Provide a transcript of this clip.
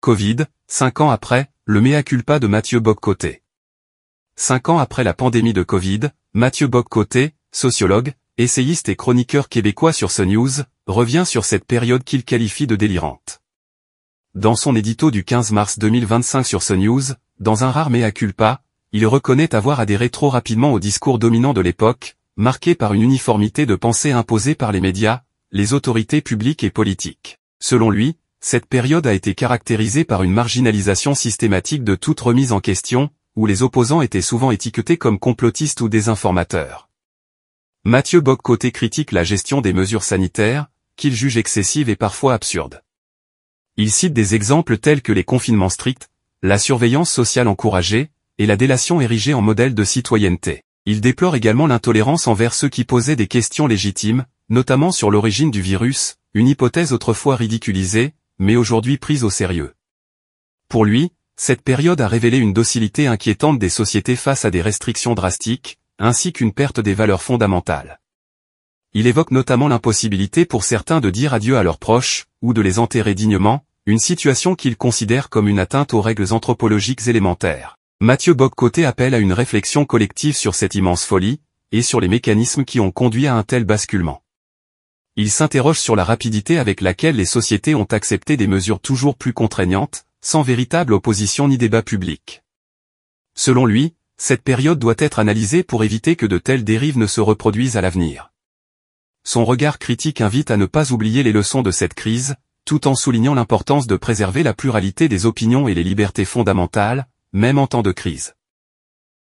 Covid, 5 ans après, le mea culpa de Mathieu Bock-Côté. 5 ans après la pandémie de Covid, Mathieu Bock-Côté, sociologue, essayiste et chroniqueur québécois sur CNews, revient sur cette période qu'il qualifie de délirante. Dans son édito du 15 mars 2025 sur CNews, dans un rare mea culpa, il reconnaît avoir adhéré trop rapidement au discours dominant de l'époque, marqué par une uniformité de pensée imposée par les médias, les autorités publiques et politiques. Selon lui, cette période a été caractérisée par une marginalisation systématique de toute remise en question, où les opposants étaient souvent étiquetés comme complotistes ou désinformateurs. Mathieu Bock-Côté critique la gestion des mesures sanitaires, qu'il juge excessive et parfois absurde. Il cite des exemples tels que les confinements stricts, la surveillance sociale encouragée, et la délation érigée en modèle de citoyenneté. Il déplore également l'intolérance envers ceux qui posaient des questions légitimes, notamment sur l'origine du virus, une hypothèse autrefois ridiculisée, mais aujourd'hui prise au sérieux. Pour lui, cette période a révélé une docilité inquiétante des sociétés face à des restrictions drastiques, ainsi qu'une perte des valeurs fondamentales. Il évoque notamment l'impossibilité pour certains de dire adieu à leurs proches, ou de les enterrer dignement, une situation qu'il considère comme une atteinte aux règles anthropologiques élémentaires. Mathieu Bock-Côté appelle à une réflexion collective sur cette immense folie, et sur les mécanismes qui ont conduit à un tel basculement. Il s'interroge sur la rapidité avec laquelle les sociétés ont accepté des mesures toujours plus contraignantes, sans véritable opposition ni débat public. Selon lui, cette période doit être analysée pour éviter que de telles dérives ne se reproduisent à l'avenir. Son regard critique invite à ne pas oublier les leçons de cette crise, tout en soulignant l'importance de préserver la pluralité des opinions et les libertés fondamentales, même en temps de crise.